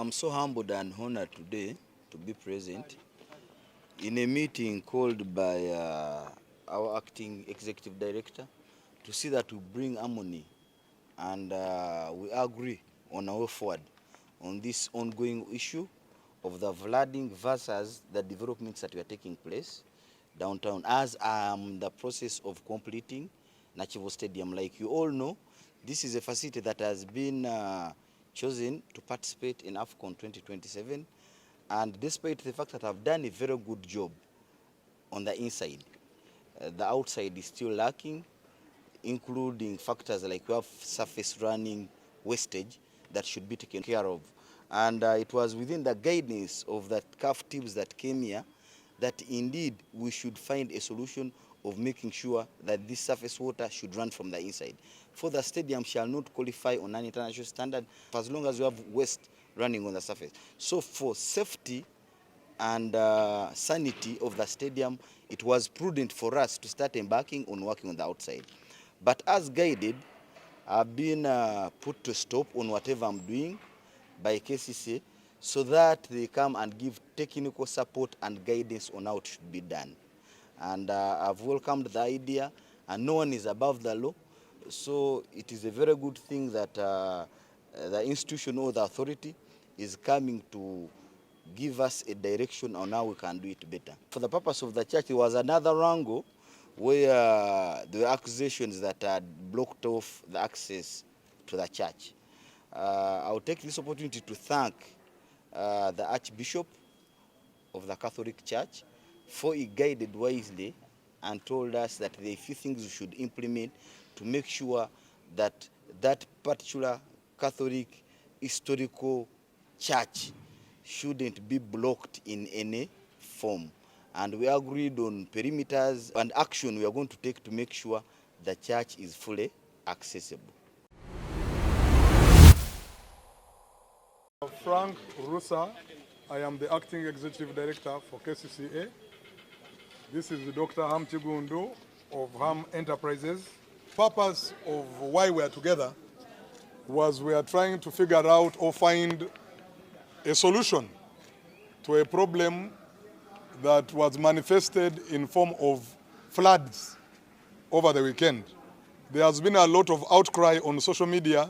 I'm so humbled and honored today to be present in a meeting called by our acting executive director to see that we bring harmony and we agree on our way forward on this ongoing issue of the flooding versus the developments that were taking place downtown, as the process of completing Nakivubo Stadium. Like you all know, this is a facility that has been chosen to participate in AFCON 2027, and despite the fact that I've done a very good job on the inside, the outside is still lacking, including factors like we have surface running wastage that should be taken care of. And it was within the guidance of the CAF teams that came here that indeed we should find a solution of making sure that this surface water should run from the inside. For the stadium shall not qualify on an international standard as long as we have waste running on the surface. So for safety and sanity of the stadium, it was prudent for us to start embarking on working on the outside. But as guided, I've been put to stop on whatever I'm doing by KCCA so that they come and give technical support and guidance on how it should be done. And I've welcomed the idea, and no one is above the law. So it is a very good thing that the institution or the authority is coming to give us a direction on how we can do it better. For the purpose of the church, it was another wrangle where there were accusations that had blocked off the access to the church. I'll take this opportunity to thank the Archbishop of the Catholic Church for he guided wisely and told us that there are a few things we should implement to make sure that that particular Catholic historical church shouldn't be blocked in any form. And we agreed on perimeters and action we are going to take to make sure the church is fully accessible. Frank Rusa, I am the acting executive director for KCCA. This is Dr. Ham Tigundu of Ham Enterprises. Purpose of why we are together was we are trying to figure out or find a solution to a problem that was manifested in form of floods over the weekend. There has been a lot of outcry on social media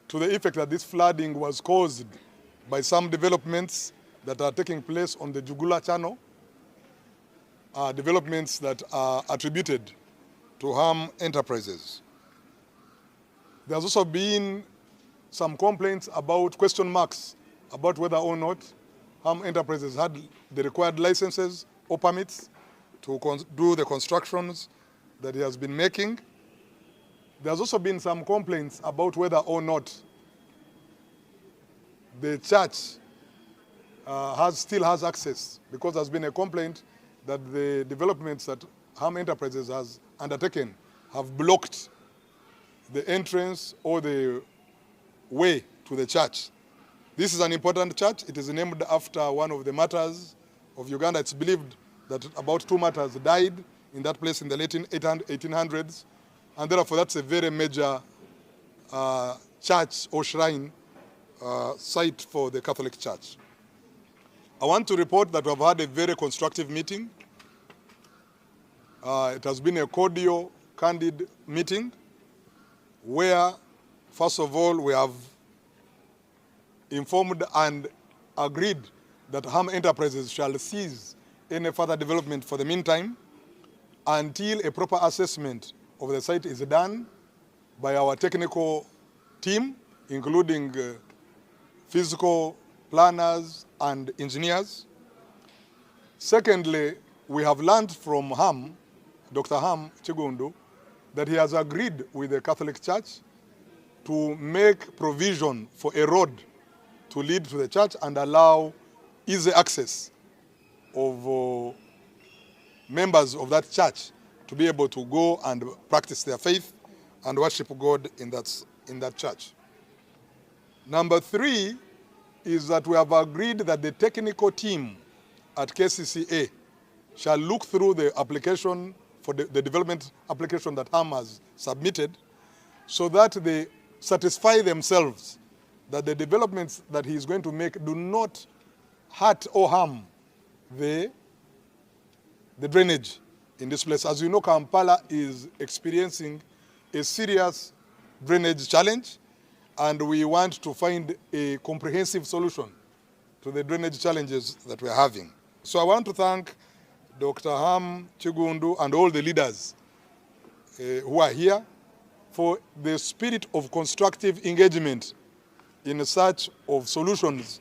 to the effect that this flooding was caused by some developments that are taking place on the Jugula channel, developments that are attributed to Ham Enterprises. There's also been some complaints about question marks about whether or not Ham Enterprises had the required licenses or permits to do the constructions that he has been making. There's also been some complaints about whether or not the church still has access, because there's been a complaint that the developments that Ham Enterprises has undertaken have blocked the entrance or the way to the church. This is an important church. It is named after one of the martyrs of Uganda. It's believed that about 2 martyrs died in that place in the late 1800s, and therefore that's a very major church or shrine site for the Catholic Church. I want to report that we have had a very constructive meeting. It has been a cordial, candid meeting where, first of all, we have informed and agreed that Ham Enterprises shall cease any further development for the meantime until a proper assessment of the site is done by our technical team, including physical planners and engineers. Secondly, we have learned from Ham, Dr. Ham Tigundu, that he has agreed with the Catholic Church to make provision for a road to lead to the church and allow easy access of members of that church to be able to go and practice their faith and worship God in that church. Number 3 is that we have agreed that the technical team at KCCA shall look through the application for the development application that Ham has submitted, so that they satisfy themselves that the developments that he is going to make do not hurt or harm the drainage in this place. As you know, Kampala is experiencing a serious drainage challenge, and we want to find a comprehensive solution to the drainage challenges that we are having. So I want to thank Dr. Ham Chigundu and all the leaders who are here for the spirit of constructive engagement in search of solutions